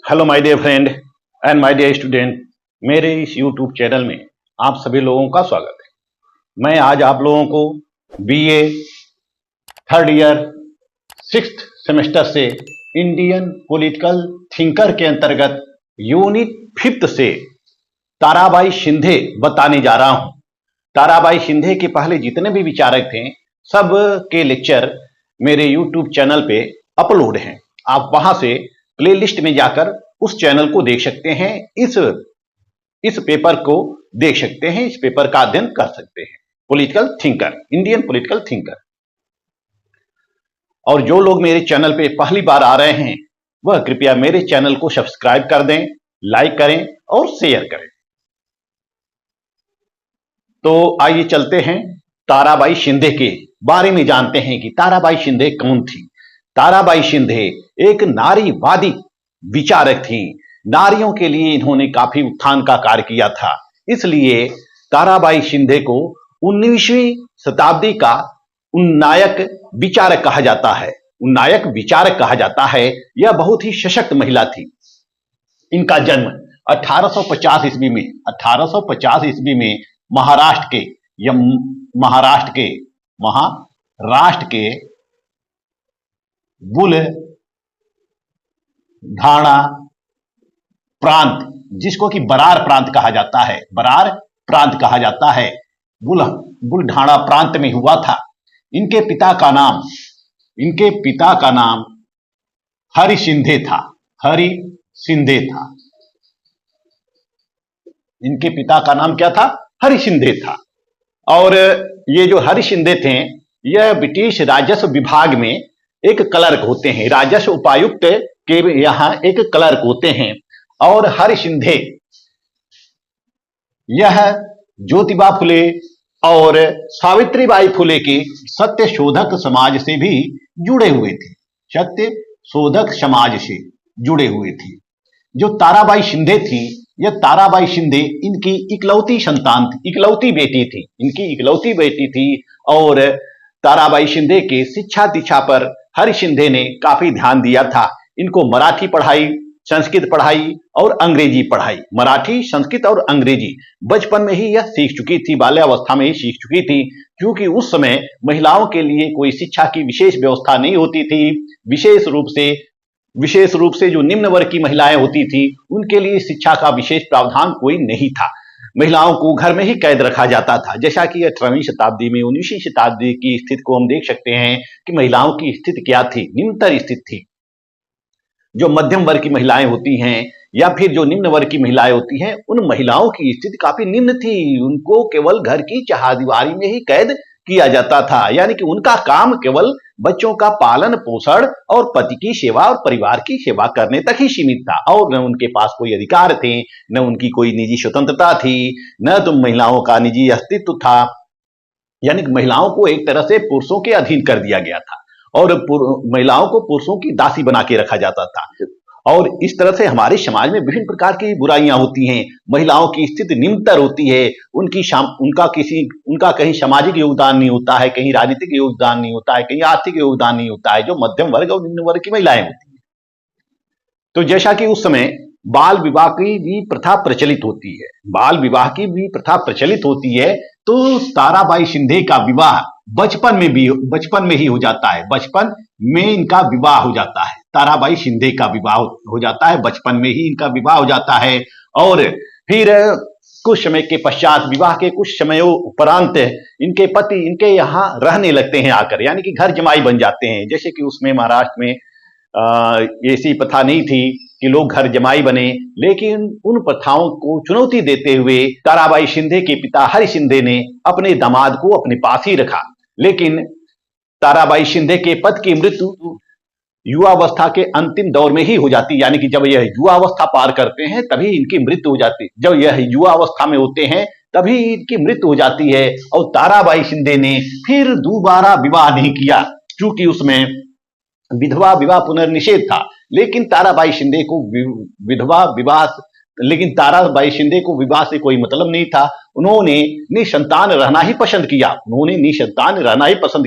Hello my dear friend and my dear student. मेरे इस YouTube channel में आप सभी लोगों का स्वागत है। मैं आज आप लोगों को BA third year 6th semester से इंडियन पॉलिटिकल थिंकर के अंतर्गत यूनिट 5th से ताराबाई शिंदे बताने जा रहा हूं। ताराबाई शिंदे के पहले जितने भी विचारक थे सब के लेक्चर मेरे यूट्यूब चैनल पे अपलोड हैं। आप वहां से प्लेलिस्ट में जाकर उस चैनल को देख सकते हैं, इस पेपर को देख सकते हैं, इस पेपर का अध्ययन कर सकते हैं। Political thinker, Indian political thinker. और जो लोग मेरे चैनल पे पहली बार आ रहे हैं वह कृपया मेरे चैनल को सब्सक्राइब कर दें, लाइक करें और शेयर करें। तो आइए चलते हैं ताराबाई शिंदे के बारे में जानते हैं कि ताराबाई शिंदे कौन थी। ताराबाई शिंदे एक नारीवादी विचारक थी। नारियों के लिए इन्होंने काफी उत्थान का कार्य किया था। इसलिए ताराबाई शिंदे को 19वीं शताब्दी का उन्नायक विचारक कहा जाता है। उन्नायक विचारक कहा जाता है। यह बहुत ही सशक्त महिला थी। इनका जन्म 1850 ईस्वी में महाराष्ट्र के बुलढाणा प्रांत, जिसको कि बरार प्रांत कहा जाता है, बुलढाणा प्रांत में हुआ था। इनके पिता का नाम हरि शिंदे था। इनके पिता का नाम क्या था? हरि शिंदे था। और ये जो हरि शिंदे थे यह ब्रिटिश राजस्व विभाग में एक क्लर्क होते हैं। राजस्व उपायुक्त के यहाँ एक क्लर्क होते हैं। और हरि शिंदे यह ज्योतिबा फुले और सावित्रीबाई फुले के सत्य शोधक समाज से भी जुड़े हुए थे। जो ताराबाई शिंदे थी, यह ताराबाई शिंदे इनकी इकलौती बेटी थी। और ताराबाई शिंदे के शिक्षा दीक्षा पर हरि शिंदे ने काफी ध्यान दिया था। इनको मराठी पढ़ाई, संस्कृत पढ़ाई और अंग्रेजी पढ़ाई। मराठी, संस्कृत और अंग्रेजी बचपन में ही यह सीख चुकी थी, बाल्यावस्था में ही सीख चुकी थी। क्योंकि उस समय महिलाओं के लिए कोई शिक्षा की विशेष व्यवस्था नहीं होती थी। विशेष रूप से जो निम्न वर्ग की महिलाएं होती थी उनके लिए शिक्षा का विशेष प्रावधान कोई नहीं था। महिलाओं को घर में ही कैद रखा जाता था। जैसा कि 18वीं शताब्दी में 19वीं शताब्दी की स्थिति को हम देख सकते हैं कि महिलाओं की स्थिति क्या थी, निम्नतर स्थिति थी। जो मध्यम वर्ग की महिलाएं होती हैं या फिर जो निम्न वर्ग की महिलाएं होती हैं, उन महिलाओं की स्थिति काफी निम्न थी। उनको केवल घर की चहारदीवारी में ही कैद किया जाता था। यानी कि उनका काम केवल बच्चों का पालन पोषण और पति की सेवा और परिवार की सेवा करने तक ही सीमित था। और न उनके पास कोई अधिकार थे, न उनकी कोई निजी स्वतंत्रता थी, न तो महिलाओं का निजी अस्तित्व था। यानी कि महिलाओं को एक तरह से पुरुषों के अधीन कर दिया गया था और महिलाओं को पुरुषों की दासी बना के रखा जाता था। और इस तरह से हमारे समाज में विभिन्न प्रकार की बुराइयां होती हैं। महिलाओं की स्थिति निम्नतर होती है। उनका कहीं सामाजिक योगदान नहीं होता है, कहीं राजनीतिक योगदान नहीं होता है, कहीं आर्थिक योगदान नहीं होता है, जो मध्यम वर्ग और निम्न वर्ग की महिलाएं होती हैं। तो जैसा कि उस समय बाल विवाह की भी प्रथा प्रचलित होती है, तो ताराबाई शिंदे का विवाह बचपन में ही हो जाता है। बचपन में इनका विवाह हो जाता है। ताराबाई शिंदे का विवाह हो जाता है, बचपन में ही इनका विवाह हो जाता है। और फिर कुछ समय के पश्चात, विवाह के कुछ समयों उपरांत इनके पति इनके यहाँ रहने लगते हैं आकर, यानी कि घर जमाई बन जाते हैं। जैसे कि उसमें महाराष्ट्र में ऐसी प्रथा नहीं थी कि लोग घर जमाई बने, लेकिन उन प्रथाओं को चुनौती देते हुए ताराबाई शिंदे के पिता हरि शिंदे ने अपने दामाद को अपने पास ही रखा। लेकिन ताराबाई शिंदे के पति की मृत्यु युवावस्था के अंतिम दौर में ही हो जाती। यानी कि जब यह युवावस्था पार करते हैं तभी इनकी मृत्यु हो जाती। जब यह युवावस्था में होते हैं तभी इनकी मृत्यु हो जाती है। और ताराबाई शिंदे ने फिर दोबारा विवाह नहीं किया, क्योंकि उसमें विधवा विवाह पुनर्निषेध था। लेकिन ताराबाई शिंदे को विवाह से कोई मतलब नहीं था। उन्होंने निसंतान रहना ही पसंद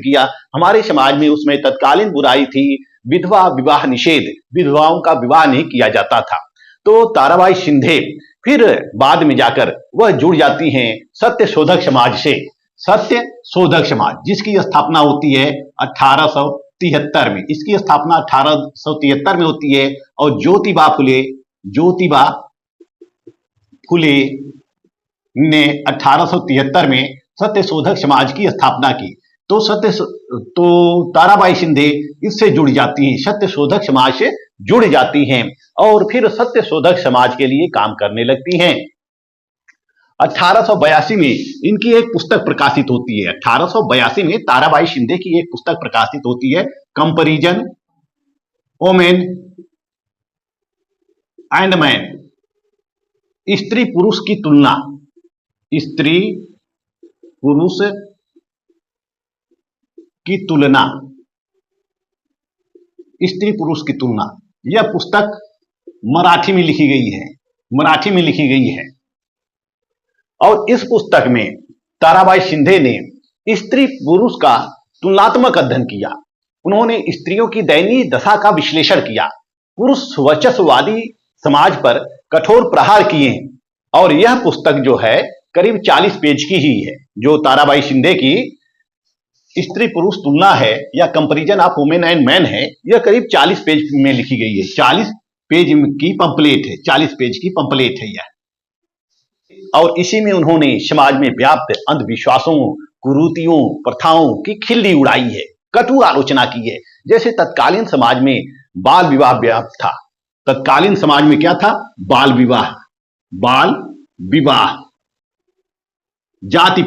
किया। हमारे समाज में उसमें तत्कालीन बुराई थी विधवा विवाह निषेध। विधवाओं का विवाह नहीं किया जाता था। तो ताराबाई शिंदे फिर बाद में जाकर वह जुड़ जाती हैं सत्य शोधक समाज से। सत्य शोधक समाज जिसकी स्थापना होती है 1873 में, इसकी स्थापना 1873 में होती है। और ज्योतिबा फुले ने 1873 में सत्य शोधक समाज की स्थापना की। तो ताराबाई शिंदे इससे जुड़ जाती हैं, सत्य शोधक समाज से जुड़ जाती हैं और फिर सत्य शोधक समाज के लिए काम करने लगती हैं। 1882 में इनकी एक पुस्तक प्रकाशित होती है। 1882 में ताराबाई शिंदे की एक पुस्तक प्रकाशित होती है, कंपैरिजन वोमेन एंड मैन, स्त्री पुरुष की तुलना, स्त्री पुरुष की तुलना, स्त्री पुरुष की तुलना। यह पुस्तक मराठी में लिखी गई है। और इस पुस्तक में ताराबाई शिंदे ने स्त्री पुरुष का तुलनात्मक अध्ययन किया। उन्होंने स्त्रियों की दयनीय दशा का विश्लेषण किया, पुरुष वर्चस्ववादी समाज पर कठोर प्रहार किए। और यह पुस्तक जो है करीब 40 पेज की ही है। जो ताराबाई शिंदे की स्त्री पुरुष तुलना है या comparison of women and man है, यह करीब 40 पेज में लिखी गई है। 40 पेज की पंपलेट है, 40 पेज की पंपलेट है यह। और इसी में उन्होंने समाज में व्याप्त अंधविश्वासों, कुरीतियों, प्रथाओं की खिल्ली उड़ाई है, कटु आलोचना की है। जैसे तत्कालीन समाज में बाल विवाह व्याप्त था। तत्कालीन समाज में क्या था? बाल विवाह, जाति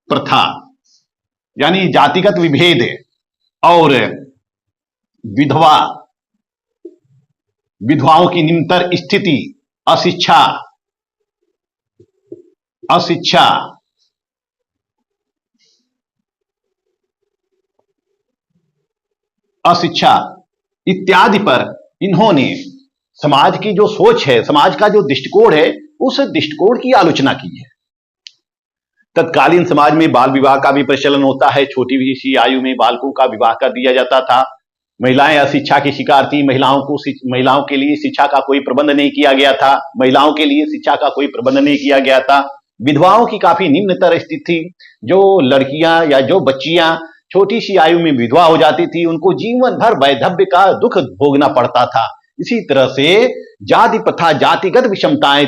प्रथा यानी जातिगत विभेद, और विधवाओं की निम्नतर स्थिति, अशिक्षा इत्यादि पर इन्होंने समाज की जो सोच है, समाज का जो दृष्टिकोण है, उस दृष्टिकोण की आलोचना की है। तत्कालीन समाज में बाल विवाह का भी प्रचलन होता है। छोटी सी आयु में बालकों का विवाह कर दिया जाता था। महिलाएं अशिक्षा की शिकार थी। महिलाओं के लिए शिक्षा का कोई प्रबंध नहीं किया गया था। विधवाओं की काफी निम्नतर स्थिति थी। जो लड़कियां या जो बच्चियां छोटी सी आयु में विधवा हो जाती थी, उनको जीवन भर वैधव्य का दुख भोगना पड़ता था। इसी तरह से जाति प्रथा, जातिगत विषमताएं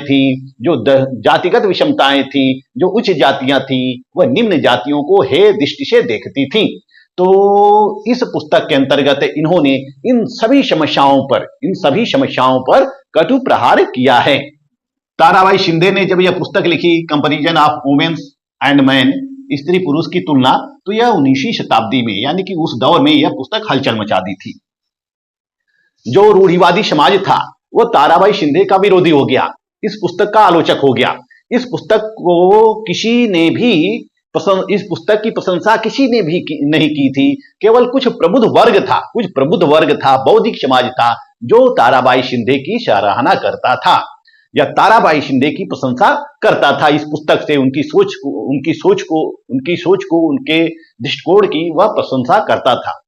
थी। जो उच्च जातियां थी वह निम्न जातियों को हे दृष्टि से देखती थी। तो इस पुस्तक के अंतर्गत इन्होंने इन सभी समस्याओं पर कटु प्रहार किया है। ताराबाई शिंदे ने जब यह पुस्तक लिखी, comparison of women and man, स्त्री पुरुष की तुलना, तो यह 19वीं शताब्दी में यानी कि उस दौर में यह पुस्तक हलचल मचा दी थी। जो रूढ़िवादी समाज था वो ताराबाई शिंदे का विरोधी हो गया, इस पुस्तक का आलोचक हो गया। इस पुस्तक की प्रशंसा किसी ने भी नहीं की थी। केवल कुछ प्रबुद्ध वर्ग था, बौद्धिक समाज था, जो ताराबाई शिंदे की सराहना करता था या ताराबाई शिंदे की प्रशंसा करता था। इस पुस्तक से उनकी सोच को, उनके दृष्टिकोण की वह प्रशंसा करता था।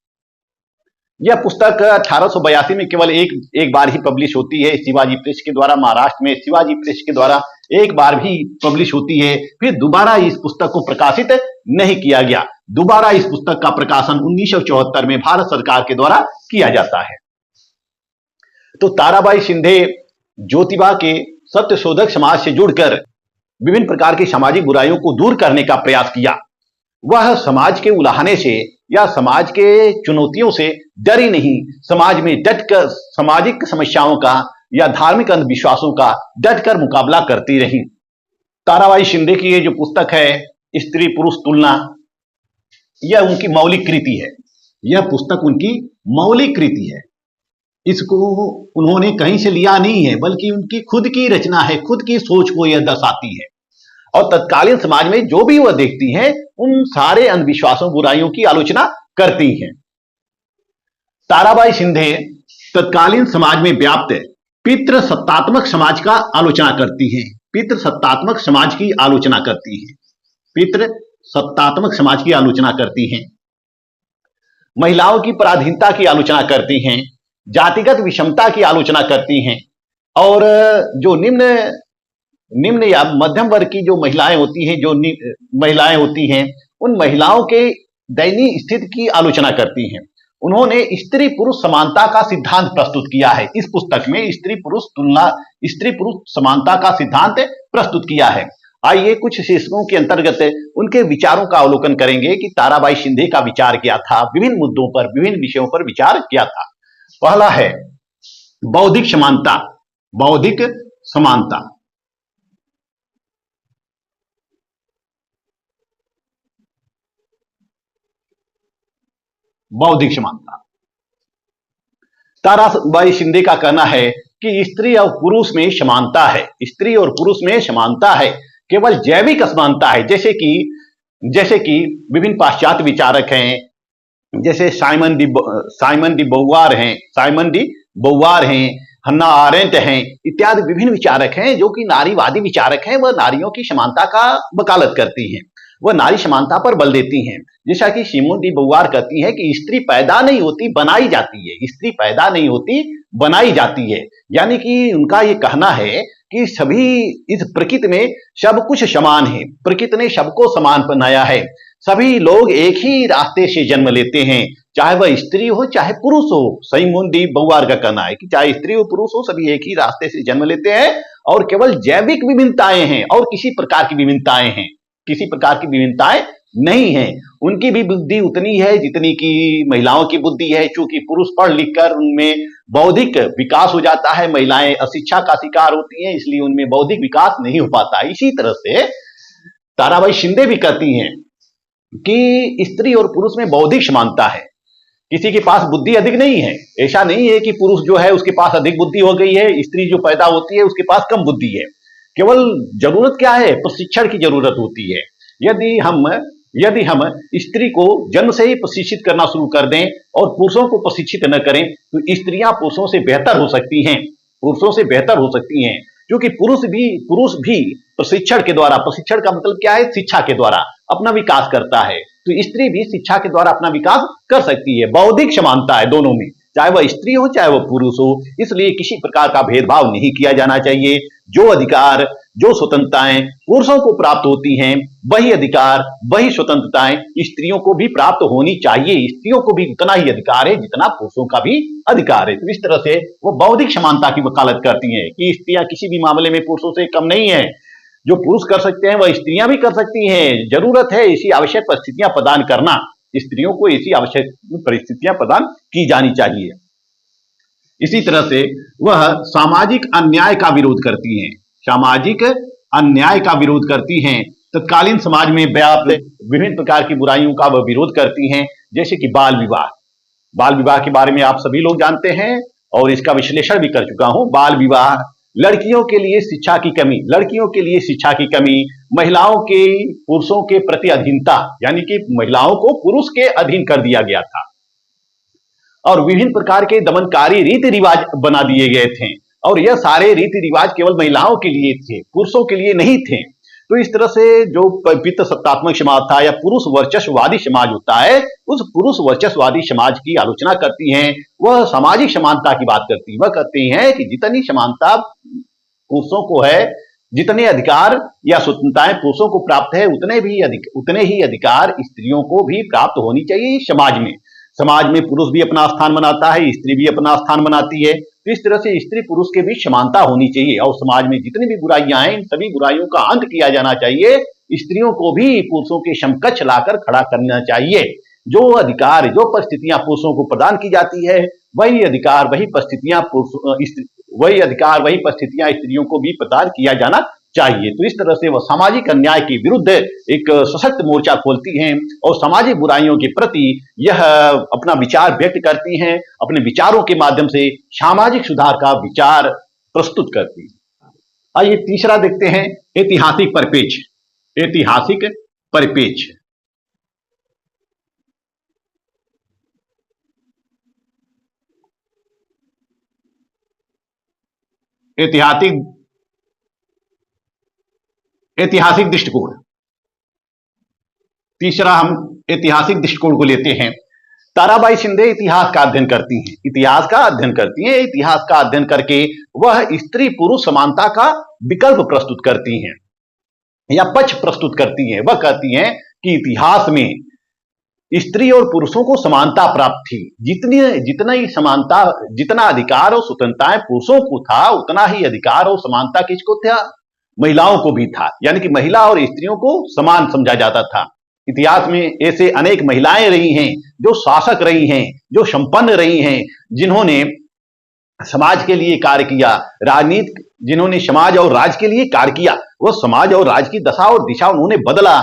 यह पुस्तक 1882 में केवल एक बार ही पब्लिश होती है, शिवाजी प्रेस के द्वारा। महाराष्ट्र में शिवाजी प्रेस के द्वारा एक बार भी पब्लिश होती है। फिर दोबारा इस पुस्तक को प्रकाशित नहीं किया गया। दोबारा इस पुस्तक का प्रकाशन 1974 में भारत सरकार के द्वारा किया जाता है। तो ताराबाई शिंदे ज्योतिबा के सत्य शोधक समाज से जुड़कर विभिन्न प्रकार की सामाजिक बुराइयों को दूर करने का प्रयास किया। वह समाज के उलाहने से या समाज के चुनौतियों से डरी नहीं, समाज में डटकर सामाजिक समस्याओं का या धार्मिक अंधविश्वासों का डटकर मुकाबला करती रही। ताराबाई शिंदे की ये जो पुस्तक है, स्त्री पुरुष तुलना, यह उनकी मौलिक कृति है। यह पुस्तक उनकी मौलिक कृति है। इसको उन्होंने कहीं से लिया नहीं है, बल्कि उनकी खुद की रचना है, खुद की सोच को यह दर्शाती है। और तत्कालीन समाज में जो भी वह देखती हैं, उन सारे अंधविश्वासों, बुराइयों की आलोचना करती हैं। ताराबाई शिंदे तत्कालीन समाज में व्याप्त पितृसत्तात्मक समाज का आलोचना करती हैं। पितृसत्तात्मक समाज की आलोचना करती हैं। महिलाओं की पराधीनता की आलोचना करती हैं। जातिगत विषमता की आलोचना करती हैं। और जो निम्न निम्न या मध्यम वर्ग की जो महिलाएं होती हैं, जो महिलाएं होती हैं, उन महिलाओं के दयनीय स्थिति की आलोचना करती हैं। उन्होंने स्त्री पुरुष समानता का सिद्धांत प्रस्तुत किया है। इस पुस्तक में स्त्री पुरुष समानता का सिद्धांत प्रस्तुत किया है। आइए कुछ शीर्षकों के अंतर्गत उनके विचारों का अवलोकन करेंगे कि ताराबाई शिंदे का विचार क्या था, विभिन्न मुद्दों पर, विभिन्न विषयों पर विचार क्या था। पहला है बौद्धिक समानता। बौद्धिक समानता। बौद्धिक समानता। ताराबाई शिंदे का कहना है कि स्त्री और पुरुष में समानता है, स्त्री और पुरुष में समानता है, केवल जैविक असमानता है। जैसे कि विभिन्न पाश्चात्य विचारक हैं, जैसे साइमन डी बोवार हैं, हन्ना आरेंट हैं, इत्यादि विभिन्न विचारक हैं जो कि नारीवादी विचारक हैं। वह नारियों की समानता का वकालत करती हैं, वह नारी समानता पर बल देती हैं। जैसा कि सिमोन डी बोवार कहती है कि स्त्री पैदा नहीं होती, बनाई जाती है। स्त्री पैदा नहीं होती, बनाई जाती है। यानी कि उनका ये कहना है कि सभी इस प्रकृति में सब कुछ समान है, प्रकृति ने सबको समान बनाया है। सभी लोग एक ही रास्ते से जन्म लेते हैं, चाहे वह स्त्री हो चाहे पुरुष हो। सिमोन डी बोवार का कहना है कि चाहे स्त्री हो पुरुष हो, सभी एक ही रास्ते से जन्म लेते हैं और केवल जैविक विभिन्नताएं हैं और किसी प्रकार की विभिन्नताएं हैं, किसी प्रकार की विभिन्नताएं नहीं है। उनकी भी बुद्धि उतनी है जितनी की महिलाओं की बुद्धि है। चूंकि पुरुष पढ़ लिख कर उनमें बौद्धिक विकास हो जाता है, महिलाएं अशिक्षा का शिकार होती हैं, इसलिए उनमें बौद्धिक विकास नहीं हो पाता। इसी तरह से ताराबाई शिंदे भी कहती हैं कि स्त्री और पुरुष में बौद्धिक समानता है, किसी के पास बुद्धि अधिक नहीं है। ऐसा नहीं है कि पुरुष जो है उसके पास अधिक बुद्धि हो गई है, स्त्री जो पैदा होती है उसके पास कम बुद्धि है। केवल जरूरत क्या है, प्रशिक्षण की जरूरत होती है। यदि हम स्त्री को जन्म से ही प्रशिक्षित करना शुरू कर दें और पुरुषों को प्रशिक्षित न करें तो स्त्रियां पुरुषों से बेहतर हो सकती हैं, पुरुषों से बेहतर हो सकती हैं। क्योंकि पुरुष भी प्रशिक्षण के द्वारा, प्रशिक्षण का मतलब क्या है, शिक्षा के द्वारा अपना विकास करता है, तो स्त्री भी शिक्षा के द्वारा अपना विकास कर सकती है। बौद्धिक समानता है दोनों में, चाहे वह स्त्री हो चाहे वह पुरुष हो। इसलिए किसी प्रकार का भेदभाव नहीं किया जाना चाहिए। जो अधिकार, जो स्वतंत्रताएं पुरुषों को प्राप्त होती हैं, वही अधिकार, वही स्वतंत्रताएं स्त्रियों को भी प्राप्त होनी चाहिए। स्त्रियों को भी उतना ही अधिकार है जितना पुरुषों का भी अधिकार है। तो इस तरह से वो बौद्धिक समानता की वकालत करती हैं कि स्त्रियां किसी भी मामले में पुरुषों से कम नहीं है। जो पुरुष कर सकते हैं वह स्त्रियां भी कर सकती हैं। जरूरत है ऐसी आवश्यक परिस्थितियां प्रदान करना, स्त्रियों को ऐसी आवश्यक परिस्थितियां प्रदान की जानी चाहिए। इसी तरह से वह सामाजिक अन्याय का विरोध करती हैं, सामाजिक अन्याय का विरोध करती हैं। तत्कालीन समाज में व्याप्त विभिन्न प्रकार की बुराइयों का वह विरोध करती हैं, जैसे कि बाल विवाह। बाल विवाह के बारे में आप सभी लोग जानते हैं और इसका विश्लेषण भी कर चुका हूं। बाल विवाह, लड़कियों के लिए शिक्षा की कमी, लड़कियों के लिए शिक्षा की कमी, महिलाओं के पुरुषों के प्रति अधीनता, यानी कि महिलाओं को पुरुष के अधीन कर दिया गया था और विभिन्न प्रकार के दमनकारी रीति रिवाज बना दिए गए थे। और यह सारे रीति रिवाज केवल महिलाओं के लिए थे, पुरुषों के लिए नहीं थे। तो इस तरह से जो पितृसत्तात्मक समाज था या पुरुष वर्चस्ववादी समाज होता है, उस पुरुष वर्चस्ववादी समाज की आलोचना करती हैं। वह सामाजिक समानता की बात करती है। वह कहती हैं कि जितनी समानता पुरुषों को है, जितने अधिकार या स्वतंत्रताएं पुरुषों को प्राप्त है, उतने ही अधिकार स्त्रियों को भी प्राप्त होनी चाहिए। समाज में पुरुष भी अपना स्थान बनाता है, स्त्री भी अपना स्थान बनाती है। तो इस तरह से स्त्री पुरुष के बीच समानता होनी चाहिए और समाज में जितनी भी बुराइयां हैं, इन सभी बुराइयों का अंत किया जाना चाहिए। स्त्रियों को भी पुरुषों के समकक्ष लाकर खड़ा करना चाहिए। जो अधिकार, जो परिस्थितियां पुरुषों को प्रदान की जाती है, वही अधिकार, वही परिस्थितियां स्त्रियों को भी प्रदान किया जाना चाहिए। तो इस तरह से वह सामाजिक अन्याय के विरुद्ध एक सशक्त मोर्चा खोलती हैं और सामाजिक बुराइयों के प्रति यह अपना विचार व्यक्त करती हैं। अपने विचारों के माध्यम से सामाजिक सुधार का विचार प्रस्तुत करती हैं। आइए तीसरा देखते हैं, ऐतिहासिक परिप्रेक्ष्य। ऐतिहासिक परिप्रेक्ष्य। ऐतिहासिक दृष्टिकोण। तीसरा हम ऐतिहासिक दृष्टिकोण को लेते हैं। ताराबाई शिंदे इतिहास का अध्ययन करती हैं, इतिहास का अध्ययन करती हैं। इतिहास का अध्ययन करके वह स्त्री पुरुष समानता का विकल्प प्रस्तुत करती हैं या पक्ष प्रस्तुत करती हैं। वह कहती हैं कि इतिहास में स्त्री और पुरुषों को समानता प्राप्त थी। जितना ही समानता, जितना अधिकार और स्वतंत्रताएं पुरुषों को था, उतना ही अधिकार और समानता किसको था? महिलाओं को भी था। यानी कि महिला और स्त्रियों को समान समझा जाता था। इतिहास में ऐसे अनेक महिलाएं रही हैं जो शासक रही हैं, जो संपन्न रही हैं, जिन्होंने समाज के लिए कार्य किया, राजनीति, जिन्होंने समाज और राज्य के लिए कार्य किया। वह समाज और राज्य की दशा और दिशा उन्होंने बदला,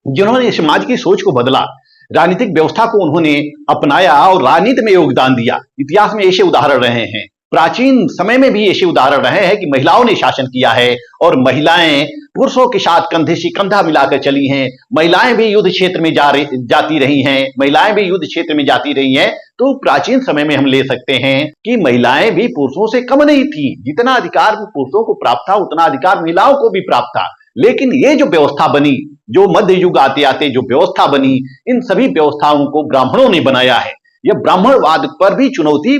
जिन्होंने समाज की सोच को बदला, राजनीतिक व्यवस्था को उन्होंने अपनाया और राजनीति में योगदान दिया। इतिहास में ऐसे उदाहरण रहे हैं। प्राचीन समय में भी ऐसे उदाहरण रहे हैं कि महिलाओं ने शासन किया है और महिलाएं पुरुषों के साथ कंधे से कंधा मिलाकर चली हैं। महिलाएं भी युद्ध क्षेत्र में जाती रही हैं। महिलाएं भी युद्ध क्षेत्र में जाती रही हैं। तो प्राचीन समय में हम ले सकते हैं कि महिलाएं भी पुरुषों से कम नहीं थी। जितना अधिकार पुरुषों को प्राप्त था, उतना अधिकार महिलाओं को भी प्राप्त था। लेकिन ये जो व्यवस्था बनी, जो मध्य युग आते आते जो व्यवस्था बनी, इन सभी व्यवस्थाओं को ब्राह्मणों ने बनाया है। यह ब्राह्मणवाद पर भी चुनौती,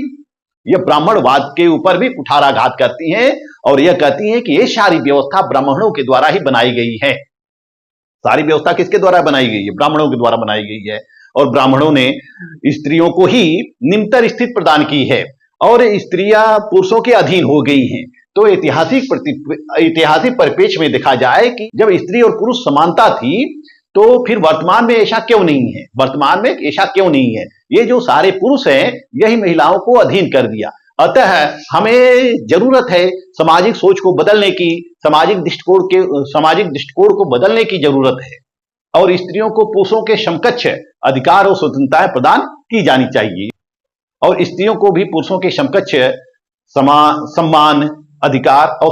यह ब्राह्मणवाद के ऊपर भी कुठाराघात करती हैं और यह कहती हैं कि ये सारी व्यवस्था ब्राह्मणों के द्वारा ही बनाई गई है। सारी व्यवस्था किसके द्वारा बनाई गई है? ब्राह्मणों के द्वारा बनाई गई है। और ब्राह्मणों ने स्त्रियों को ही निम्नतर स्थिति प्रदान की है और स्त्रियां पुरुषों के अधीन हो गई हैं। तो ऐतिहासिक परिप्रेक्ष्य में देखा जाए कि जब स्त्री और पुरुष समानता थी, तो फिर वर्तमान में ऐसा क्यों नहीं है? वर्तमान में ऐसा क्यों नहीं है? ये जो सारे पुरुष हैं, यही महिलाओं को अधीन कर दिया। अतः हमें जरूरत है सामाजिक सोच को बदलने की, सामाजिक दृष्टिकोण को बदलने की जरूरत है और स्त्रियों को पुरुषों के समकक्ष अधिकार और स्वतंत्रताएं प्रदान की जानी चाहिए और स्त्रियों को भी पुरुषों के समकक्ष सम्मान, अधिकार और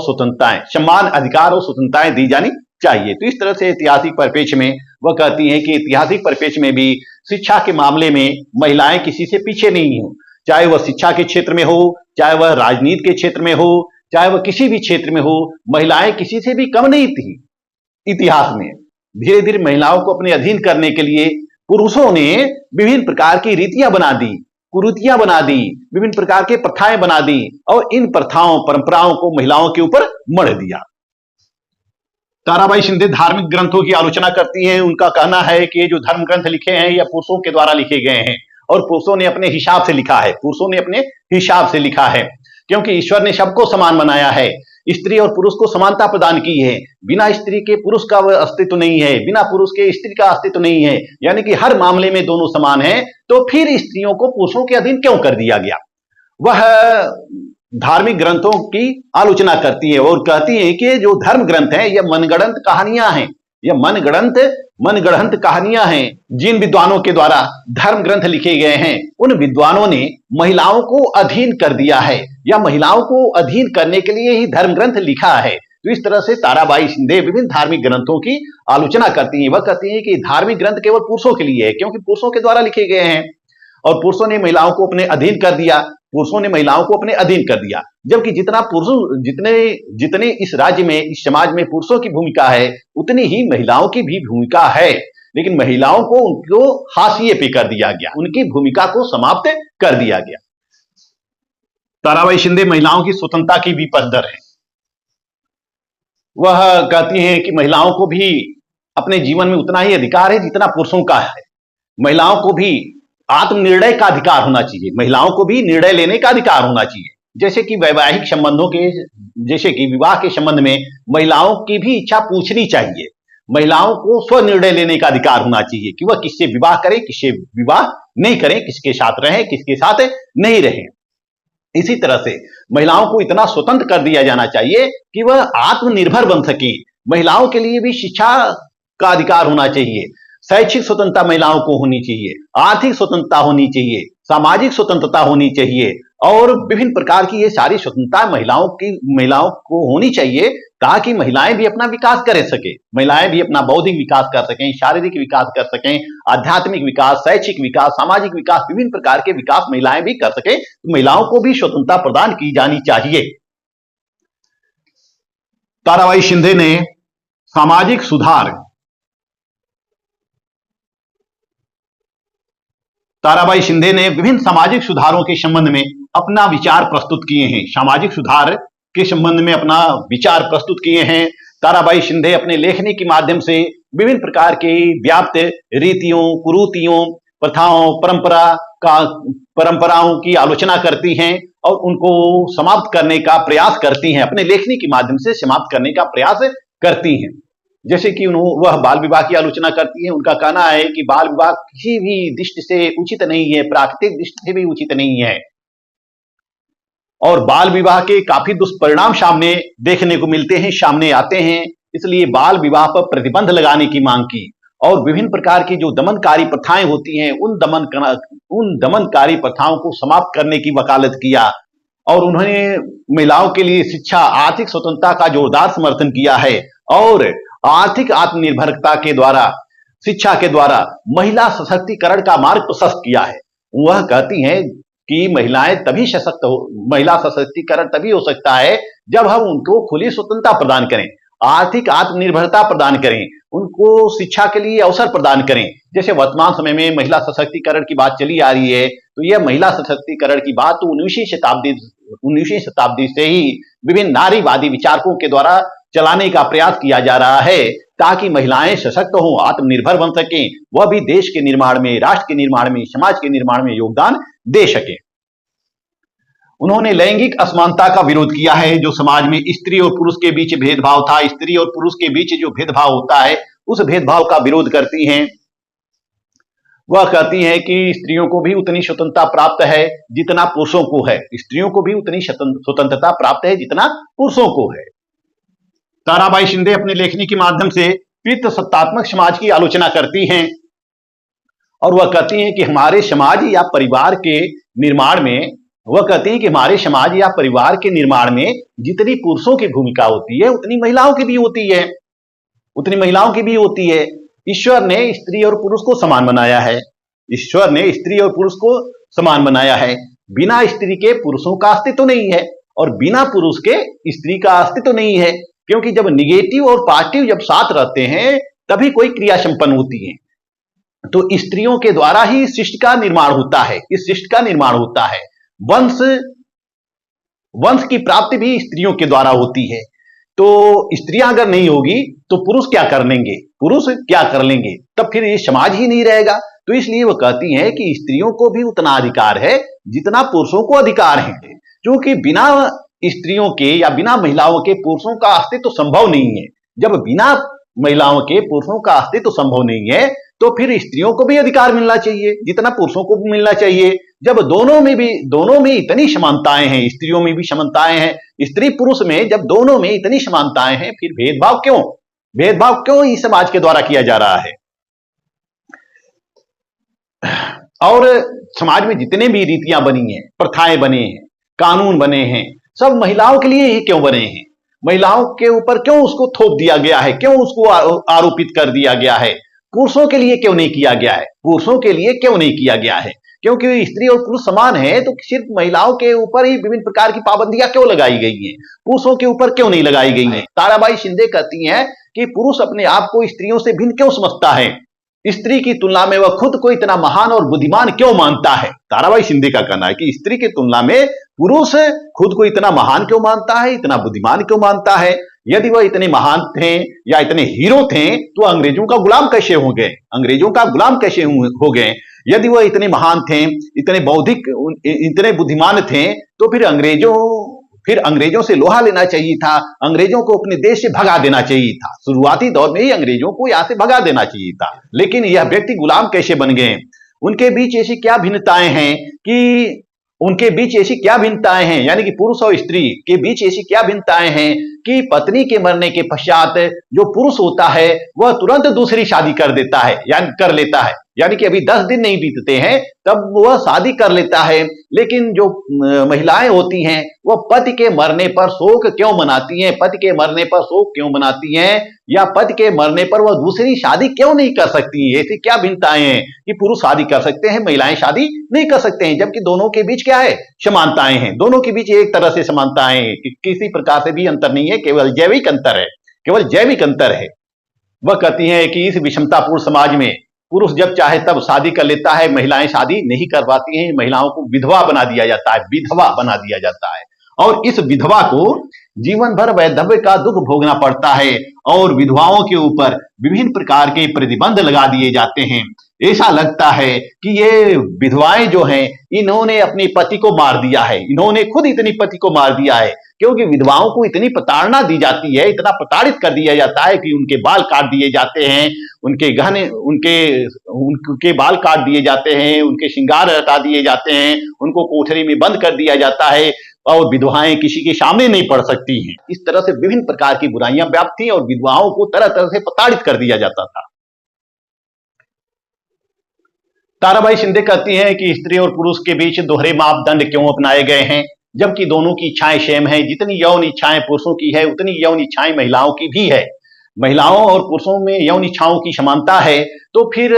स्वतंत्रताएं दी जानी चाहिए। तो इस तरह से ऐतिहासिक परिप्रेक्ष्य में वह कहती हैं कि ऐतिहासिक परिप्रेक्ष्य में भी शिक्षा के मामले में महिलाएं किसी से पीछे नहीं हो, चाहे वह शिक्षा के क्षेत्र में हो, चाहे वह राजनीति के क्षेत्र में हो, चाहे वह किसी भी क्षेत्र में हो, महिलाएं किसी से भी कम नहीं थी। इतिहास में धीरे धीरे महिलाओं को अपने अधीन करने के लिए पुरुषों ने विभिन्न प्रकार की रीतियां बना दी, कुरीतियां बना दी, विभिन्न प्रकार के प्रथाएं बना दी और इन प्रथाओं परंपराओं को महिलाओं के ऊपर मढ़ दिया। ताराबाई शिंदे धार्मिक ग्रंथों की आलोचना करती हैं। उनका कहना है कि ये जो धर्म ग्रंथ लिखे हैं, यह पुरुषों के द्वारा लिखे गए हैं और पुरुषों ने अपने हिसाब से लिखा है। पुरुषों ने अपने हिसाब से लिखा है क्योंकि ईश्वर ने सबको समान बनाया है। स्त्री और पुरुष को समानता प्रदान की है। बिना स्त्री के पुरुष का अस्तित्व नहीं है, बिना पुरुष के स्त्री का अस्तित्व नहीं है। यानी कि हर मामले में दोनों समान हैं। तो फिर स्त्रियों को पुरुषों के अधीन क्यों कर दिया गया? वह धार्मिक ग्रंथों की आलोचना करती है और कहती है कि जो धर्म ग्रंथ हैं, यह मनगढ़ंत कहानियां हैं। यह मनगढ़ंत कहानियां हैं। जिन विद्वानों के द्वारा धर्म ग्रंथ लिखे गए हैं, उन विद्वानों ने महिलाओं को अधीन कर दिया है या महिलाओं को अधीन करने के लिए ही धर्म ग्रंथ लिखा है। तो इस तरह से ताराबाई शिंदे विभिन्न धार्मिक ग्रंथों की आलोचना करती हैं। वह कहती हैं कि धार्मिक ग्रंथ केवल पुरुषों के लिए है क्योंकि पुरुषों के द्वारा लिखे गए हैं और पुरुषों ने महिलाओं को अपने अधीन कर दिया। पुरुषों ने महिलाओं को अपने अधीन कर दिया, जबकि जितने इस राज्य में, इस समाज में पुरुषों की भूमिका है, उतनी ही महिलाओं की भी भूमिका है। लेकिन महिलाओं को उनको हाशिए पे कर दिया गया, उनकी भूमिका को समाप्त कर दिया गया। ताराबाई शिंदे महिलाओं की स्वतंत्रता की भी पक्षधर है। वह कहती हैं कि महिलाओं को भी अपने जीवन में उतना ही अधिकार है जितना पुरुषों का है। महिलाओं को भी आत्मनिर्णय का अधिकार होना चाहिए। महिलाओं को भी निर्णय लेने का अधिकार होना चाहिए। जैसे कि वैवाहिक संबंधों के, जैसे कि विवाह के संबंध में महिलाओं की भी इच्छा पूछनी चाहिए। महिलाओं को स्वनिर्णय लेने का अधिकार होना चाहिए कि वह किससे विवाह करें, किससे विवाह नहीं करें, किसके साथ रहें, किसके साथ नहीं रहें। इसी तरह से महिलाओं को इतना स्वतंत्र कर दिया जाना चाहिए कि वह आत्मनिर्भर बन सके। महिलाओं के लिए भी शिक्षा का अधिकार होना चाहिए, शैक्षिक स्वतंत्रता महिलाओं को होनी चाहिए, आर्थिक स्वतंत्रता होनी चाहिए, सामाजिक स्वतंत्रता होनी चाहिए और विभिन्न प्रकार की ये सारी स्वतंत्रता महिलाओं को होनी चाहिए ताकि महिलाएं भी अपना विकास कर सके। महिलाएं भी अपना बौद्धिक विकास कर सकें, शारीरिक विकास कर सकें, आध्यात्मिक विकास, शैक्षिक विकास, सामाजिक विकास, विभिन्न प्रकार के विकास महिलाएं भी कर सकें। तो महिलाओं को भी स्वतंत्रता प्रदान की जानी चाहिए। ताराबाई शिंदे ने सामाजिक सुधार ताराबाई शिंदे ने विभिन्न सामाजिक सुधारों के संबंध में अपना विचार प्रस्तुत किए हैं। सामाजिक सुधार के संबंध में अपना विचार प्रस्तुत किए हैं। ताराबाई शिंदे अपने लेखनी के माध्यम से विभिन्न प्रकार के व्याप्त रीतियों, कुरीतियों, प्रथाओं, परंपराओं की आलोचना करती हैं और उनको समाप्त करने का प्रयास करती हैं, अपने लेखनी के माध्यम से समाप्त करने का प्रयास करती हैं। जैसे कि वह बाल विवाह की आलोचना करती है। उनका कहना है कि बाल विवाह किसी भी दृष्टि से उचित नहीं है, प्राकृतिक दृष्टि से भी उचित नहीं है और बाल विवाह के काफी दुष्परिणाम सामने देखने को मिलते हैं, सामने आते हैं। इसलिए बाल विवाह पर प्रतिबंध लगाने की मांग की और विभिन्न प्रकार की जो दमनकारी प्रथाएं होती हैं उन दमनकारी प्रथाओं को समाप्त करने की वकालत किया और उन्होंने महिलाओं के लिए शिक्षा, आर्थिक स्वतंत्रता का जोरदार समर्थन किया है और आर्थिक आत्मनिर्भरता के द्वारा, शिक्षा के द्वारा महिला सशक्तिकरण का मार्ग प्रशस्त किया है। वह कहती हैं कि महिला सशक्तिकरण तभी हो सकता है जब हम उनको खुली स्वतंत्रता प्रदान करें, आर्थिक आत्मनिर्भरता प्रदान करें, उनको शिक्षा के लिए अवसर प्रदान करें। जैसे वर्तमान समय में महिला सशक्तिकरण की बात चली आ रही है, तो यह महिला सशक्तिकरण की बात तो 19वीं शताब्दी से ही विभिन्न नारीवादी विचारकों के द्वारा चलाने का प्रयास किया जा रहा है ताकि महिलाएं सशक्त हों, आत्मनिर्भर बन सकें, वह भी देश के निर्माण में, राष्ट्र के निर्माण में, समाज के निर्माण में योगदान दे सके। उन्होंने लैंगिक असमानता का विरोध किया है। जो समाज में स्त्री और पुरुष के बीच भेदभाव था, स्त्री और पुरुष के बीच जो भेदभाव होता है उस भेदभाव का विरोध करती हैं। वह कहती हैं कि स्त्रियों को भी उतनी स्वतंत्रता प्राप्त है जितना पुरुषों को है, स्त्रियों को भी उतनी स्वतंत्रता प्राप्त है जितना पुरुषों को है। ताराबाई शिंदे अपने लेखनी के माध्यम से पितृसत्तात्मक समाज की आलोचना करती हैं और वह कहती हैं कि हमारे समाज या परिवार के निर्माण में जितनी पुरुषों की भूमिका होती है उतनी महिलाओं की भी होती है। ईश्वर ने स्त्री और पुरुष को समान बनाया है। बिना स्त्री के पुरुषों का अस्तित्व नहीं है और बिना पुरुष के स्त्री का अस्तित्व नहीं है, क्योंकि जब निगेटिव और पॉजिटिव जब साथ रहते हैं तभी कोई क्रिया संपन्न होती है। तो स्त्रियों के द्वारा ही इस सृष्टि का निर्माण होता है। वंश की प्राप्ति भी स्त्रियों के द्वारा होती है। तो स्त्रियां अगर नहीं होगी तो पुरुष क्या कर लेंगे, तब फिर ये समाज ही नहीं रहेगा। तो इसलिए वो कहती हैं कि स्त्रियों को भी उतना अधिकार है जितना पुरुषों को अधिकार है, क्योंकि बिना स्त्रियों के या बिना महिलाओं के पुरुषों का अस्तित्व संभव नहीं है। जब बिना महिलाओं के पुरुषों का अस्तित्व संभव नहीं है तो फिर स्त्रियों को भी अधिकार मिलना चाहिए जितना पुरुषों को भी मिलना चाहिए। जब दोनों में इतनी समानताएं हैं, स्त्रियों में भी समानताएं हैं, स्त्री पुरुष में जब दोनों में इतनी समानताएं हैं, फिर भेदभाव क्यों इस समाज के द्वारा किया जा रहा है। और समाज में जितने भी रीतियां बनी हैं, प्रथाएं बने हैं, कानून बने हैं, सब महिलाओं के लिए ही क्यों बने हैं? महिलाओं के ऊपर क्यों उसको थोप दिया गया है, क्यों उसको आरोपित कर दिया गया है? पुरुषों के लिए क्यों नहीं किया गया है? क्योंकि स्त्री और पुरुष समान है, तो सिर्फ महिलाओं के ऊपर ही विभिन्न प्रकार की पाबंदियां क्यों लगाई गई हैं, पुरुषों के ऊपर क्यों नहीं लगाई गई हैं? ताराबाई शिंदे कहती हैं कि पुरुष अपने आप को स्त्रियों से भिन्न क्यों समझता है, स्त्री की तुलना में वह खुद को इतना महान और बुद्धिमान क्यों मानता है। ताराबाई शिंदे का कहना है कि स्त्री की तुलना में पुरुष खुद को इतना महान क्यों मानता है, इतना बुद्धिमान क्यों मानता है। यदि वह इतने महान थे या इतने हीरो थे तो अंग्रेजों का गुलाम कैसे हो गए? यदि वह इतने महान थे, इतने बौद्धिक, इतने बुद्धिमान थे, तो फिर अंग्रेजों से लोहा लेना चाहिए था, अंग्रेजों को अपने देश से भगा देना चाहिए था। शुरुआती दौर में ही अंग्रेजों को यहां से भगा देना चाहिए था, लेकिन यह व्यक्ति गुलाम कैसे बन गए? उनके बीच ऐसी क्या भिन्नताएं हैं यानी कि पुरुष और स्त्री के बीच ऐसी क्या भिन्नताएं हैं कि पत्नी के मरने के पश्चात जो पुरुष होता है वह तुरंत दूसरी शादी कर लेता है, यानी कि अभी 10 दिन नहीं बीतते हैं तब वह शादी कर लेता है। लेकिन जो महिलाएं होती हैं वह पति के मरने पर शोक क्यों मनाती हैं, या पति के मरने पर वह दूसरी शादी क्यों नहीं कर सकती? ऐसी क्या भिन्नताएं हैं कि पुरुष शादी कर सकते हैं, महिलाएं शादी नहीं कर सकते हैं, जबकि दोनों के बीच क्या है? समानताएं हैं। दोनों के बीच एक तरह से समानताएं हैं, किसी प्रकार से भी अंतर नहीं है, केवल जैविक अंतर है। वह कहती हैं कि इस विषमतापूर्ण समाज में पुरुष जब चाहे तब शादी कर लेता है, महिलाएं शादी नहीं कर पाती हैं, महिलाओं को विधवा बना दिया जाता है, विधवा बना दिया जाता है। और इस विधवा को जीवन भर वैधव्य का दुख भोगना पड़ता है और विधवाओं के ऊपर विभिन्न प्रकार के प्रतिबंध लगा दिए जाते हैं। ऐसा लगता है कि ये विधवाएं जो हैं, इन्होंने अपने पति को मार दिया है, इन्होंने खुद इतनी पति को मार दिया है, क्योंकि विधवाओं को इतनी प्रताड़ना दी जाती है, इतना प्रताड़ित कर दिया जाता है कि उनके बाल काट दिए जाते हैं, उनके गहने उनके बाल काट दिए जाते हैं, उनके श्रृंगार हटा दिए जाते हैं, उनको कोठरी में बंद कर दिया जाता है और विधवाएं किसी के सामने नहीं पड़ सकती हैं। इस तरह से विभिन्न प्रकार की बुराइयां व्याप्त थी और विधवाओं को तरह तरह से प्रताड़ित कर दिया जाता था। ताराबाई शिंदे कहती हैं कि स्त्री और पुरुष के बीच दोहरे मापदंड क्यों अपनाए गए हैं, जबकि दोनों की इच्छाएं सेम है। जितनी यौन इच्छाएं पुरुषों की है, उतनी यौन इच्छाएं महिलाओं की भी है। महिलाओं और पुरुषों में यौन इच्छाओं की समानता है, तो फिर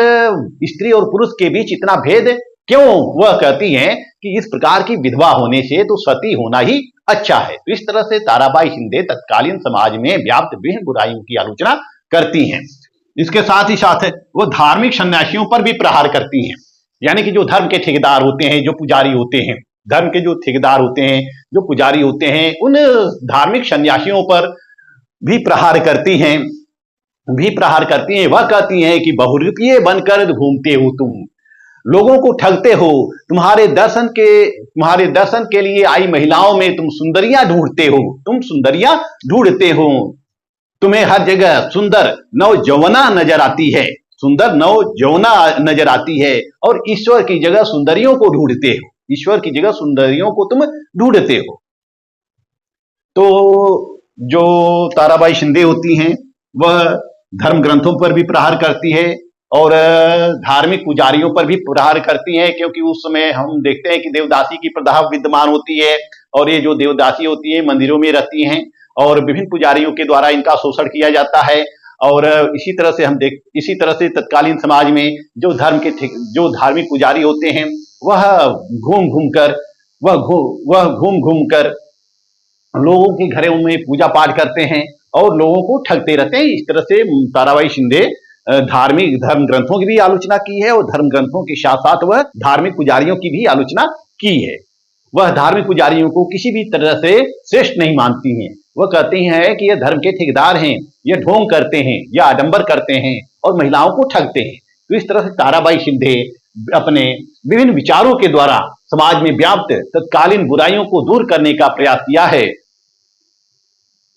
स्त्री और पुरुष के बीच इतना भेद क्यों? वह कहती हैं कि इस प्रकार की विधवा होने से तो सती होना ही अच्छा है। तो इस तरह से ताराबाई शिंदे तत्कालीन समाज में व्याप्त विभिन्न बुराइयों की आलोचना करती हैं। इसके साथ ही साथ वो धार्मिक सन्यासियों पर भी प्रहार करती हैं, यानी कि जो धर्म के ठेकेदार होते हैं, जो पुजारी होते हैं, धर्म के जो ठेकेदार होते हैं, जो पुजारी होते हैं, उन धार्मिक सन्यासियों पर भी प्रहार करती हैं। वह कहती हैं कि बहुरूपिये बनकर घूमते हो तुम, लोगों को ठगते हो, तुम्हारे दर्शन के लिए आई महिलाओं में तुम सुंदरियां ढूंढते हो, तुम्हें हर जगह सुंदर नवजौवना नजर आती है, और ईश्वर की जगह सुंदरियों को तुम ढूंढते हो। तो जो ताराबाई शिंदे होती हैं, वह धर्म ग्रंथों पर भी प्रहार करती है और धार्मिक पुजारियों पर भी प्रहार करती हैं, क्योंकि उस समय हम देखते हैं कि देवदासी की प्रथा विद्यमान होती है और ये जो देवदासी होती है मंदिरों में रहती हैं और विभिन्न पुजारियों के द्वारा इनका शोषण किया जाता है। और इसी तरह से तत्कालीन समाज में जो धार्मिक पुजारी होते हैं, वह घूम घूम कर लोगों के घरों में पूजा पाठ करते हैं और लोगों को ठगते रहते हैं। इस तरह से ताराबाई शिंदे धर्म ग्रंथों की भी आलोचना की है और धर्म ग्रंथों के साथ साथ वह धार्मिक पुजारियों की भी आलोचना की है। वह धार्मिक पुजारियों को किसी भी तरह से श्रेष्ठ नहीं मानती हैं। वह कहती हैं कि ये धर्म के ठेकेदार हैं, ये ढोंग करते हैं या आडंबर करते हैं और महिलाओं को ठगते हैं। तो इस तरह से ताराबाई शिंदे अपने विभिन्न विचारों के द्वारा समाज में व्याप्त तत्कालीन बुराइयों को दूर करने का प्रयास किया है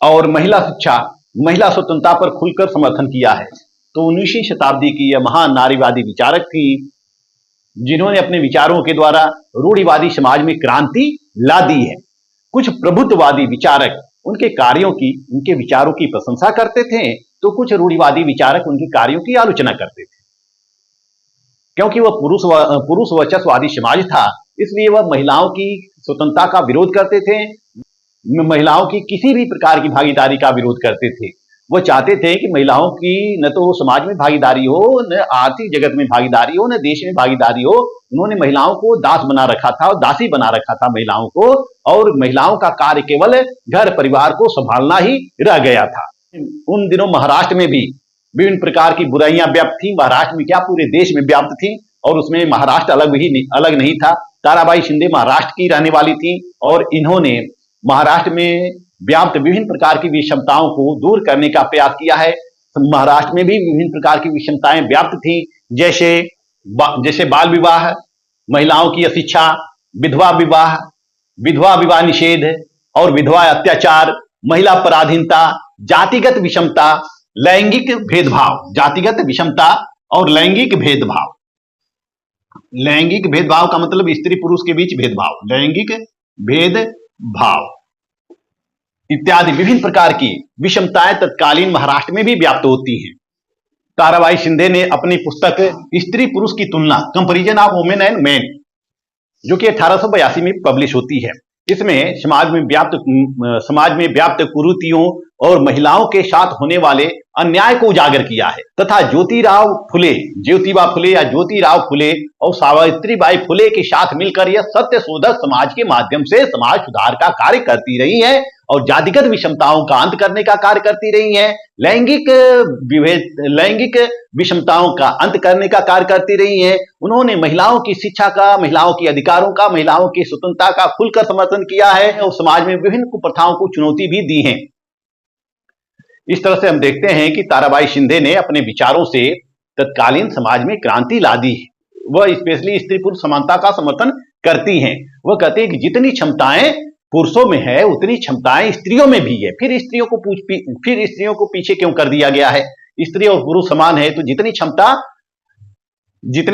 और महिला शिक्षा, महिला स्वतंत्रता पर खुलकर समर्थन किया है। तो 19वीं शताब्दी की यह महान नारीवादी विचारक थी, जिन्होंने अपने विचारों के द्वारा रूढ़िवादी समाज में क्रांति ला दी है। कुछ प्रभुत्ववादी विचारक उनके कार्यों की, उनके विचारों की प्रशंसा करते थे, तो कुछ रूढ़िवादी विचारक उनके कार्यों की आलोचना करते थे। क्योंकि वह पुरुष वर्चस्ववादी समाज था, इसलिए वह महिलाओं की स्वतंत्रता का विरोध करते थे, महिलाओं की किसी भी प्रकार की भागीदारी का विरोध करते थे। वो चाहते थे कि महिलाओं की न तो समाज में भागीदारी हो, न आर्थिक जगत में भागीदारी हो, न देश में भागीदारी हो। उन्होंने महिलाओं को दास बना रखा था और दासी बना रखा था महिलाओं को, और महिलाओं का कार्य केवल घर परिवार को संभालना ही रह गया था। उन दिनों महाराष्ट्र में भी विभिन्न प्रकार की बुराइयां व्याप्त थी। महाराष्ट्र में क्या, पूरे देश में व्याप्त थी और उसमें महाराष्ट्र अलग नहीं था। ताराबाई शिंदे महाराष्ट्र की रहने वाली थी और इन्होंने महाराष्ट्र में व्याप्त विभिन्न प्रकार की विषमताओं को दूर करने का प्रयास किया है। महाराष्ट्र में भी विभिन्न प्रकार की विषमताएं व्याप्त थी, जैसे बाल विवाह, महिलाओं की अशिक्षा, विधवा विवाह निषेध और विधवा अत्याचार, महिला पराधीनता, जातिगत विषमता, लैंगिक भेदभाव, जातिगत विषमता और लैंगिक भेदभाव। लैंगिक भेदभाव का मतलब स्त्री पुरुष के बीच भेदभाव, लैंगिक भेदभाव इत्यादि विभिन्न प्रकार की विषमताएं तत्कालीन महाराष्ट्र में भी व्याप्त होती हैं। ताराबाई शिंदे ने अपनी पुस्तक स्त्री पुरुष की तुलना, comparison of women and main, जो कि 1882 में पब्लिश होती है, इसमें समाज में व्याप्त कुरीतियों और महिलाओं के साथ होने वाले अन्याय को उजागर किया है तथा ज्योतिबा फुले या ज्योतिराव फुले और सावित्रीबाई फुले के साथ मिलकर यह सत्य शोधक समाज के माध्यम से समाज सुधार का कार्य करती रही है और जातिगत विषमताओं का अंत करने का कार्य करती रही है, लैंगिक विषमताओं का अंत करने का कार्य करती रही है। उन्होंने महिलाओं की शिक्षा का, महिलाओं के अधिकारों का, महिलाओं की स्वतंत्रता का खुलकर समर्थन किया है और समाज में विभिन्न कुप्रथाओं को चुनौती भी दी है। इस तरह से हम देखते हैं कि ताराबाई शिंदे ने अपने विचारों से तत्कालीन समाज में क्रांति ला दी है। वह स्पेशली स्त्री पुरुष समानता का समर्थन करती हैं। वह कहती है कि जितनी क्षमताएं पुरुषों में है उतनी क्षमताएं स्त्रियों में भी है। फिर स्त्रियों को पीछे क्यों कर दिया गया है? स्त्री और पुरुष समान है तो जितनी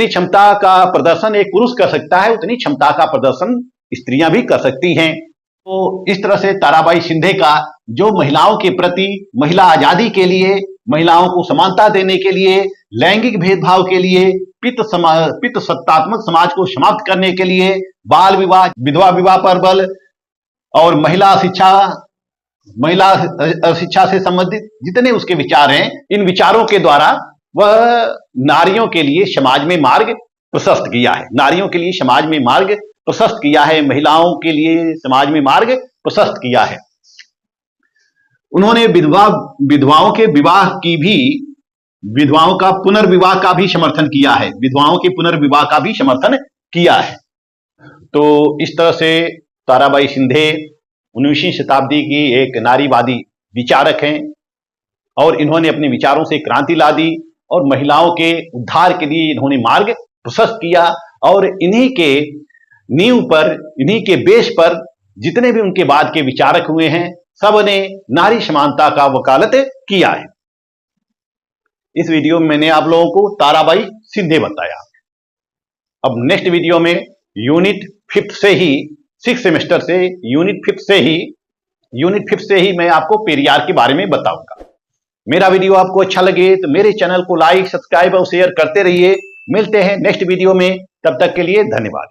क्षमता का प्रदर्शन एक पुरुष कर सकता है उतनी क्षमता का प्रदर्शन स्त्रियां भी कर सकती हैं। तो इस तरह से ताराबाई शिंदे का जो महिलाओं के प्रति, महिला आजादी के लिए, महिलाओं को समानता देने के लिए, लैंगिक भेदभाव के लिए, पितृ सत्तात्मक समाज को समाप्त करने के लिए, बाल विवाह, विधवा विवाह पर बल और महिला शिक्षा से संबंधित जितने उसके विचार हैं, इन विचारों के द्वारा वह नारियों के लिए समाज में मार्ग प्रशस्त किया है। नारियों के लिए समाज में मार्ग प्रशस्त किया है, महिलाओं के लिए समाज में मार्ग प्रशस्त किया है। उन्होंने विधवाओं के विवाह की भी, विधवाओं का पुनर्विवाह का भी समर्थन किया है, विधवाओं के पुनर्विवाह का भी समर्थन किया है। तो इस तरह से ताराबाई शिंदे 19वीं शताब्दी की एक नारीवादी विचारक हैं और इन्होंने अपने विचारों से क्रांति ला दी और महिलाओं के उद्धार के लिए इन्होंने मार्ग प्रशस्त किया और इन्हीं के नींव पर, इन्हीं के बेस पर जितने भी उनके बाद के विचारक हुए हैं सब ने नारी समानता का वकालत किया है। इस वीडियो में मैंने आप लोगों को ताराबाई शिंदे बताया। अब नेक्स्ट वीडियो में यूनिट 5 से ही, 6 सेमेस्टर से यूनिट 5 से ही मैं आपको पेरियार के बारे में बताऊंगा। मेरा वीडियो आपको अच्छा लगे तो मेरे चैनल को लाइक, सब्सक्राइब और शेयर करते रहिए। मिलते हैं नेक्स्ट वीडियो में, तब तक के लिए धन्यवाद।